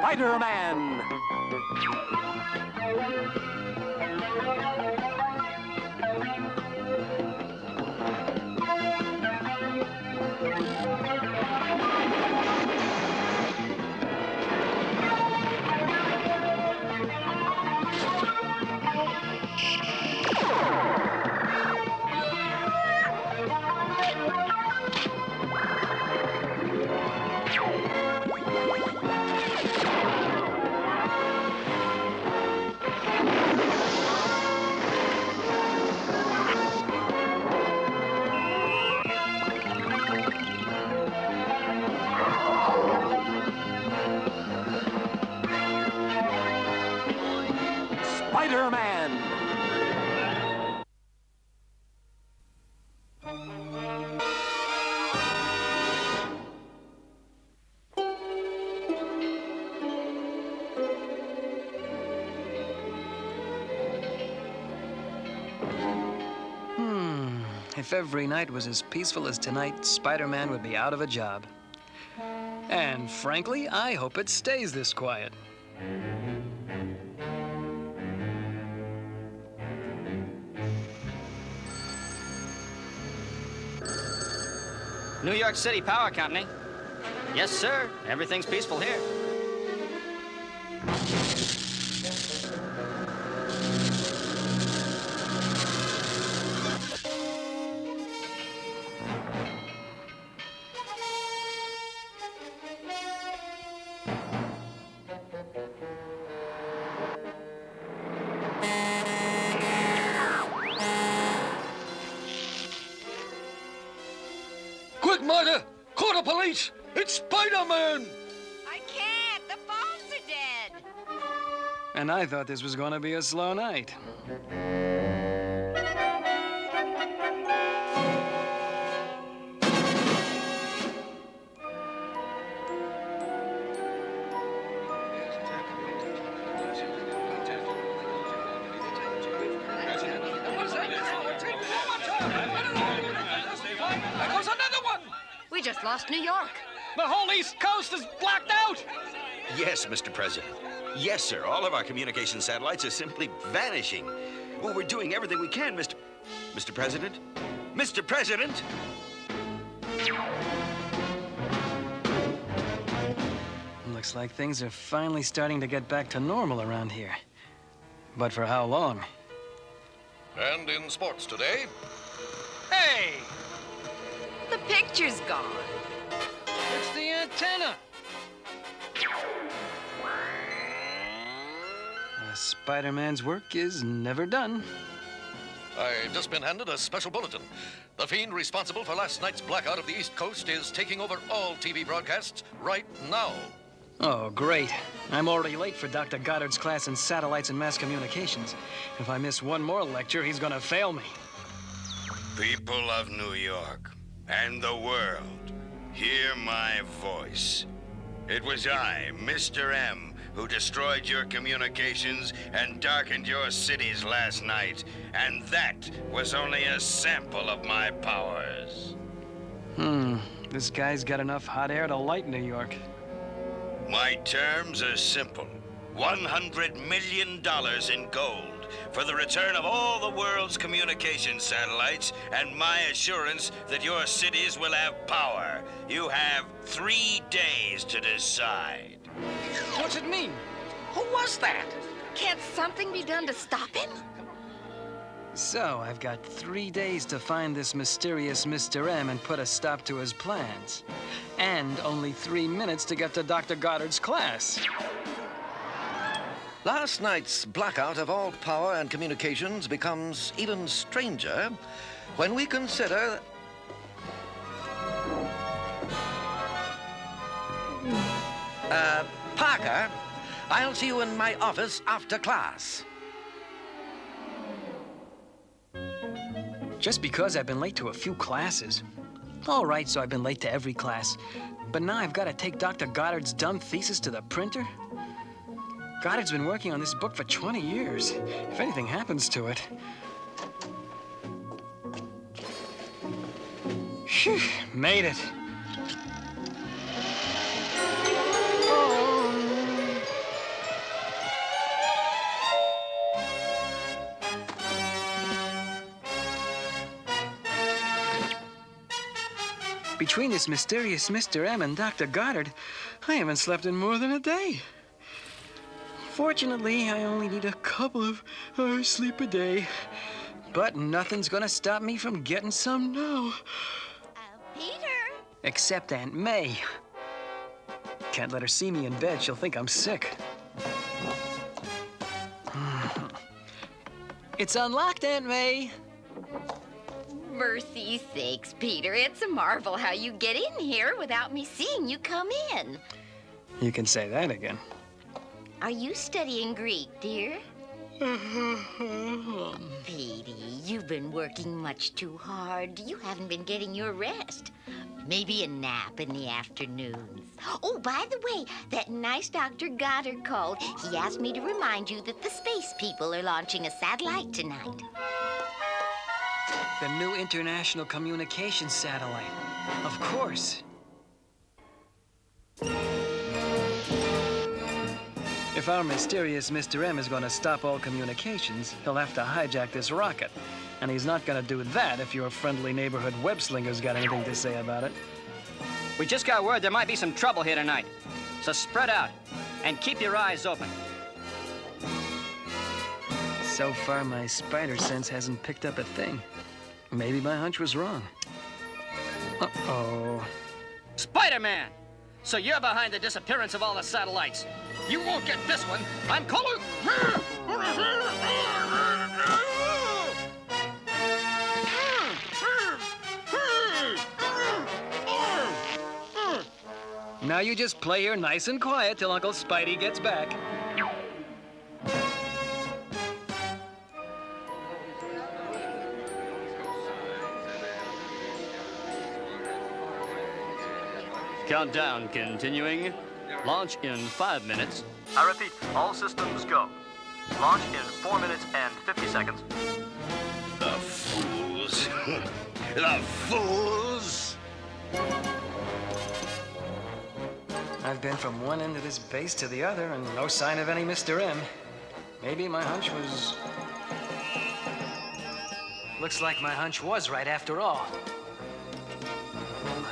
Spider-Man. Spider-Man. If every night was as peaceful as tonight, Spider-Man would be out of a job. And frankly, I hope it stays this quiet. New York City Power Company. Yes, sir. Everything's peaceful here. Quick, Martha! Call the police! It's Spider-Man! I can't. The phones are dead. And I thought this was going to be a slow night. There goes another one! We just lost New York. The whole East Coast is blacked out! Yes, Mr. President. Yes, sir. All of our communication satellites are simply vanishing. Well, we're doing everything we can, Mr. President. Mr. President! Looks like things are finally starting to get back to normal around here. But for how long? And in sports today, Hey! The picture's gone. It's the antenna! Spider-Man's work is never done. I've just been handed a special bulletin. The fiend responsible for last night's blackout of the East Coast is taking over all TV broadcasts right now. Oh, great. I'm already late for Dr. Goddard's class in satellites and mass communications. If I miss one more lecture, he's gonna fail me. People of New York and the world, hear my voice. It was I, Mr. M, who destroyed your communications and darkened your cities last night, and that was only a sample of my powers. This guy's got enough hot air to light New York. My terms are simple. $100 million in gold for the return of all the world's communication satellites and my assurance that your cities will have power. You have 3 days to decide. What's it mean? Who was that? Can't something be done to stop him? So, I've got 3 days to find this mysterious Mr. M and put a stop to his plans. And only 3 minutes to get to Dr. Goddard's class. Last night's blackout of all power and communications becomes even stranger when we consider... Parker, I'll see you in my office after class. Just because I've been late to a few classes. All right, so I've been late to every class. But now I've got to take Dr. Goddard's dumb thesis to the printer? Goddard's been working on this book for 20 years. If anything happens to it... Phew, made it. Oh. Between this mysterious Mr. M and Dr. Goddard, I haven't slept in more than a day. Fortunately, I only need a couple of hours sleep a day. But nothing's gonna stop me from getting some now. Peter! Except Aunt May. Can't let her see me in bed. She'll think I'm sick. It's unlocked, Aunt May. Mercy sakes, Peter. It's a marvel how you get in here without me seeing you come in. You can say that again. Are you studying Greek, dear? Petey, you've been working much too hard. You haven't been getting your rest. Maybe a nap in the afternoons. Oh, by the way, that nice Dr. Goddard called. He asked me to remind you that the space people are launching a satellite tonight. The new international communications satellite. Of course. If our mysterious Mr. M is going to stop all communications, he'll have to hijack this rocket. And he's not going to do that if your friendly neighborhood web-slinger's got anything to say about it. We just got word there might be some trouble here tonight. So spread out and keep your eyes open. So far, my spider sense hasn't picked up a thing. Maybe my hunch was wrong. Uh-oh. Spider-Man! So you're behind the disappearance of all the satellites. You won't get this one. I'm calling... Now you just play here nice and quiet till Uncle Spidey gets back. Countdown continuing. Launch in 5 minutes. I repeat, all systems go. Launch in 4 minutes and 50 seconds. The fools. The fools! I've been from one end of this base to the other and no sign of any Mr. M. Maybe my hunch was... Looks like my hunch was right after all.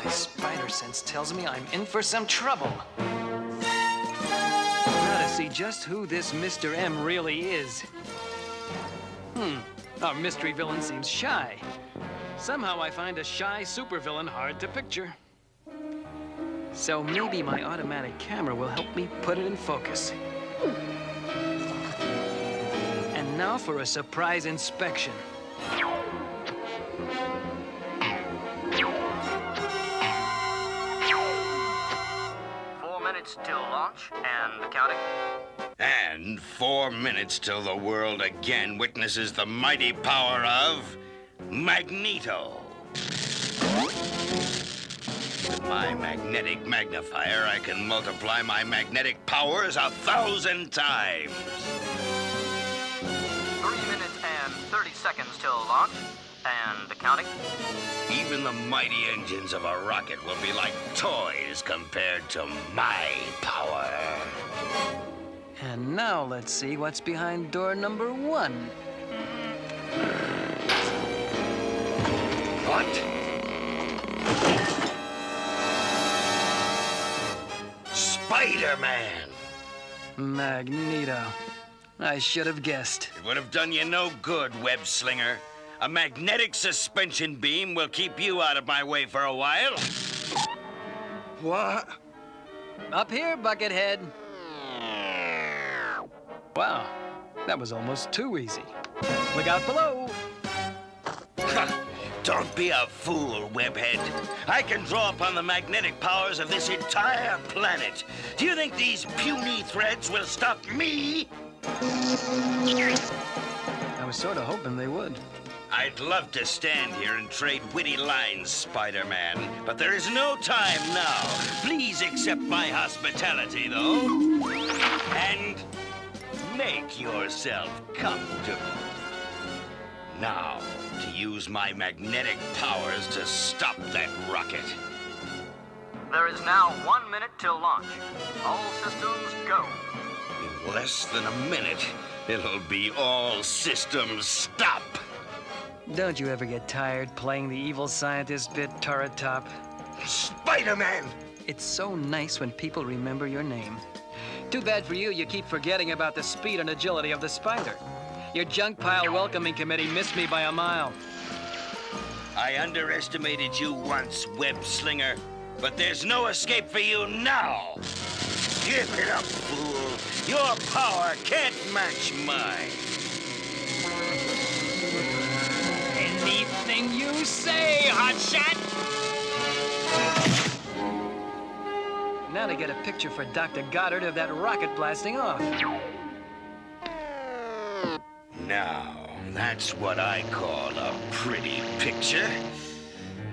My spider sense tells me I'm in for some trouble. Now to see just who this Mr. M really is. Our mystery villain seems shy. Somehow I find a shy supervillain hard to picture. So maybe my automatic camera will help me put it in focus. And now for a surprise inspection. 4 minutes till launch and counting. And 4 minutes till the world again witnesses the mighty power of Magneto. With my magnetic magnifier, I can multiply my magnetic powers 1,000 times. 3 minutes and 30 seconds till launch and counting. Even the mighty engines of a rocket will be like toys compared to my power. And now let's see what's behind door number 1. What? Spider-Man! Magneto. I should have guessed. It would have done you no good, web slinger. A magnetic suspension beam will keep you out of my way for a while. What? Up here, Buckethead. Wow, that was almost too easy. Look out below. Don't be a fool, webhead. I can draw upon the magnetic powers of this entire planet. Do you think these puny threads will stop me? I was sort of hoping they would. I'd love to stand here and trade witty lines, Spider-Man, but there is no time now. Please accept my hospitality, though, and make yourself comfortable. Now, to use my magnetic powers to stop that rocket. There is now 1 minute till launch. All systems go. In less than a minute, it'll be all systems stop. Don't you ever get tired playing the evil scientist bit, Turret Top? Spider-Man! It's so nice when people remember your name. Too bad for you, you keep forgetting about the speed and agility of the spider. Your junk pile welcoming committee missed me by a mile. I underestimated you once, web slinger, but there's no escape for you now. Give it up, fool. Your power can't match mine. Anything you say, hotshot! Now to get a picture for Dr. Goddard of that rocket blasting off. Now, that's what I call a pretty picture.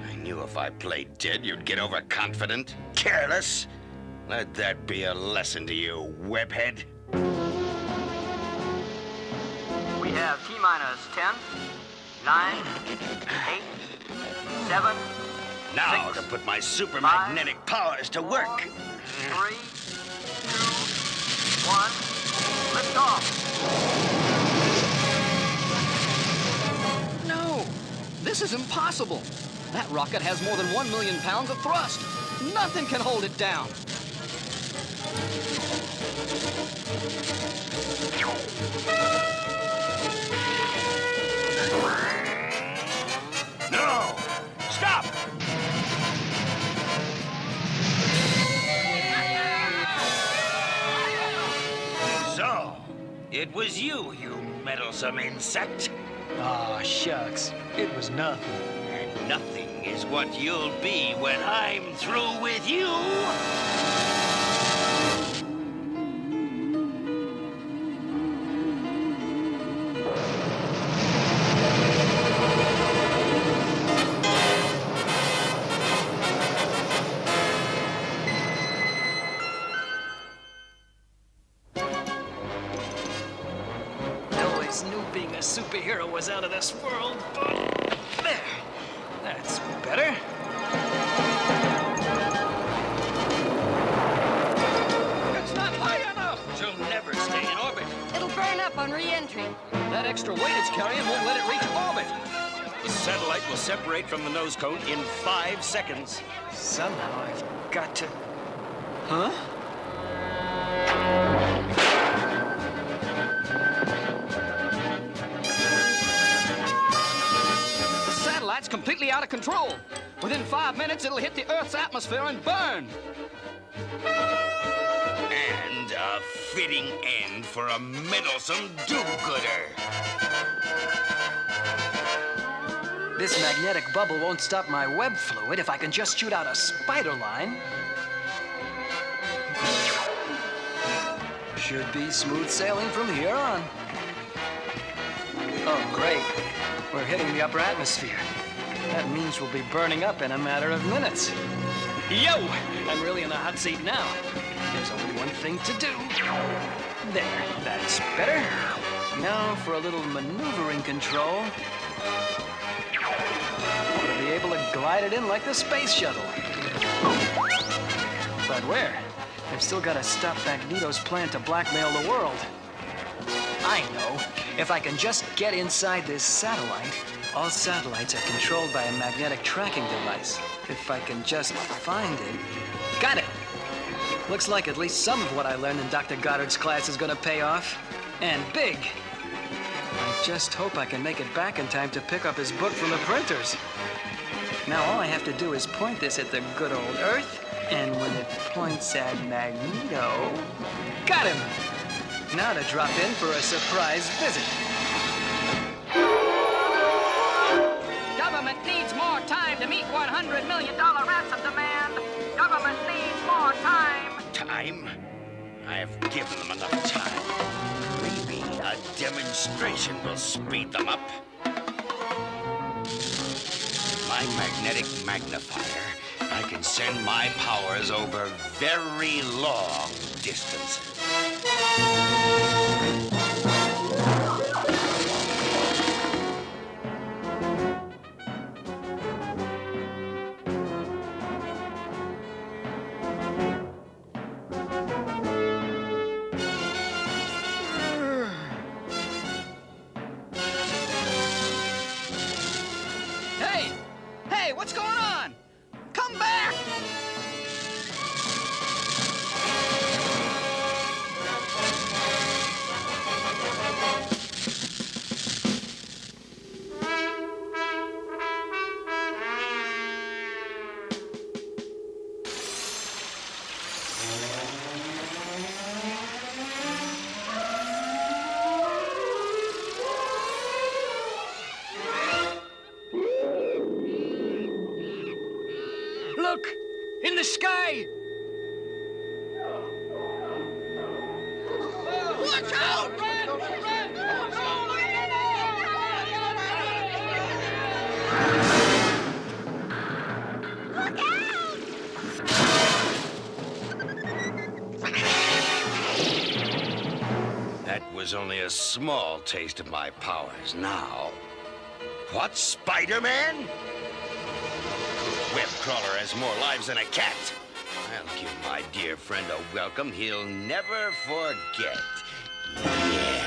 I knew if I played dead, you'd get overconfident, careless. Let that be a lesson to you, webhead. We have T-minus 10, 9, 8, 7, Now 6, to put my super magnetic powers to work. 3, 2, 1, lift off. No! This is impossible! That rocket has more than 1 million pounds of thrust! Nothing can hold it down! No! Stop! So, it was you, you meddlesome insect. Aw, shucks. It was nothing. And nothing is what you'll be when I'm through with you. Always knew being a superhero was out of this world, but... There. That's better. It's not high enough! She'll never stay in orbit. It'll burn up on re-entry. That extra weight it's carrying won't let it reach orbit. The satellite will separate from the nose cone in 5 seconds. Somehow I've got to... Huh? The satellite's completely out of control. Within 5 minutes, it'll hit the Earth's atmosphere and burn. And a fitting end for a meddlesome do-gooder. This magnetic bubble won't stop my web fluid if I can just shoot out a spider line. Should be smooth sailing from here on. Oh, great. We're hitting the upper atmosphere. That means we'll be burning up in a matter of minutes. Yo! I'm really in the hot seat now. There's only one thing to do. There, that's better. Now for a little maneuvering control. To be able to glide it in like the space shuttle. But where? I've still got to stop Magneto's plan to blackmail the world. I know. If I can just get inside this satellite, all satellites are controlled by a magnetic tracking device. If I can just find it. Got it! Looks like at least some of what I learned in Dr. Goddard's class is gonna pay off. And big. I just hope I can make it back in time to pick up his book from the printers. Now all I have to do is point this at the good old Earth, and when it points at Magneto... Got him! Now to drop in for a surprise visit. Government needs more time to meet $100 million ransom demand. Government needs more time. Time? I've given them enough time. Maybe a demonstration will speed them up. My magnetic magnifier, I can send my powers over very long distances. Hey! Hey, what's going on? Come back! look! In the sky! Watch out! That was only a small taste of my powers. Now, what, Spider-Man? Web crawler has more lives than a cat. I'll give my dear friend a welcome he'll never forget. Yeah.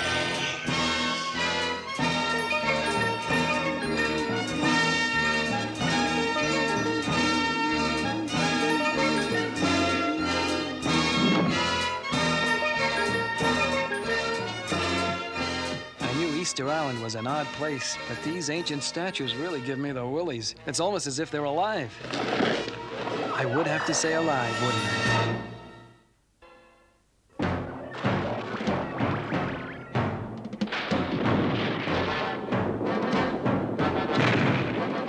Easter Island was an odd place, but these ancient statues really give me the willies. It's almost as if they're alive. I would have to say alive, wouldn't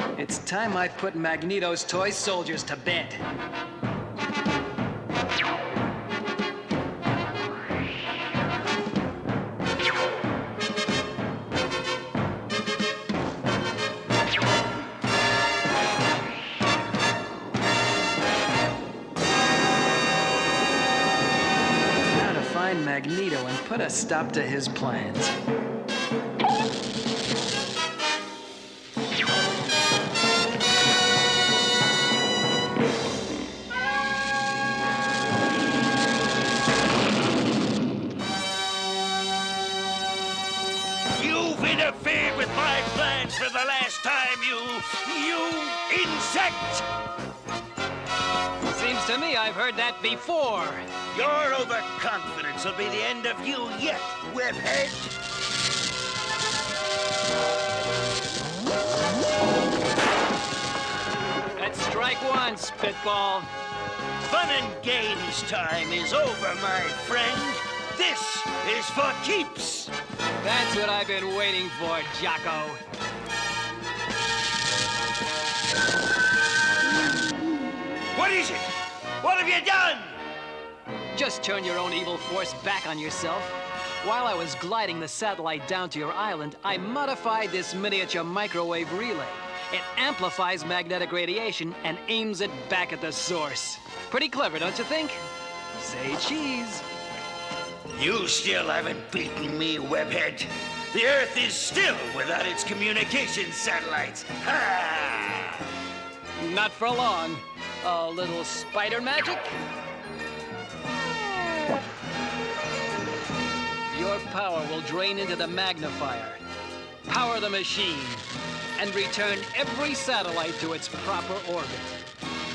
I? It's time I put Magneto's toy soldiers to bed. Magneto and put a stop to his plans. You've interfered with my plans for the last time, you insect! Seems to me I've heard that before. Your overconfidence will be the end of you yet, webhead! That's strike one, spitball. Fun and games time is over, my friend. This is for keeps. That's what I've been waiting for, Jocko. What is it? What have you done? Just turn your own evil force back on yourself. While I was gliding the satellite down to your island, I modified this miniature microwave relay. It amplifies magnetic radiation and aims it back at the source. Pretty clever, don't you think? Say cheese. You still haven't beaten me, webhead. The Earth is still without its communication satellites. Ha! Not for long. A little spider magic? Your power will drain into the magnifier, power the machine, and return every satellite to its proper orbit.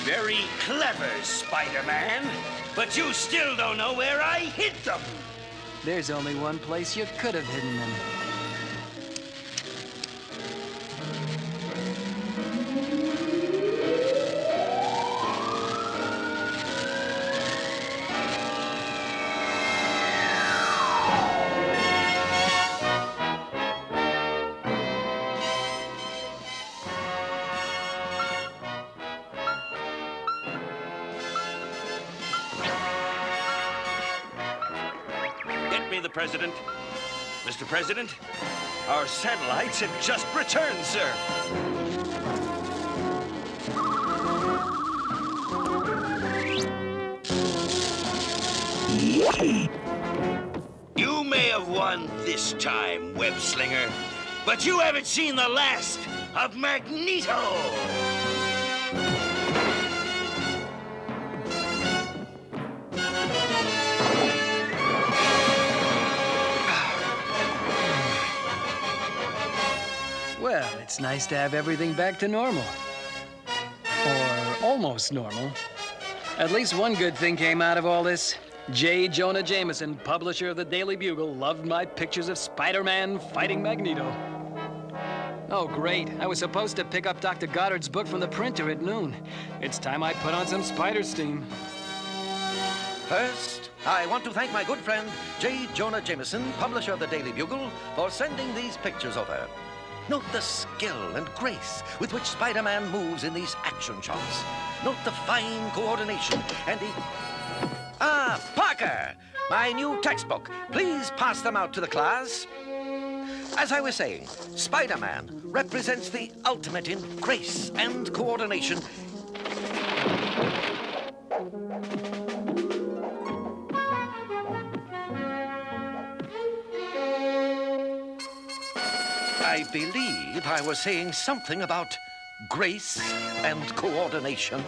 Very clever, Spider-Man. But you still don't know where I hid them. There's only one place you could have hidden them. The President. Mr. President, our satellites have just returned, sir. You may have won this time, web slinger, but you haven't seen the last of Magneto. Well, it's nice to have everything back to normal. Or almost normal. At least one good thing came out of all this. J. Jonah Jameson, publisher of the Daily Bugle, loved my pictures of Spider-Man fighting Magneto. Oh, great. I was supposed to pick up Dr. Goddard's book from the printer at noon. It's time I put on some spider steam. First, I want to thank my good friend, J. Jonah Jameson, publisher of the Daily Bugle, for sending these pictures over. Note the skill and grace with which Spider-Man moves in these action shots. Note the fine coordination and the... Ah, Parker! My new textbook. Please pass them out to the class. As I was saying, Spider-Man represents the ultimate in grace and coordination. I believe I was saying something about grace and coordination.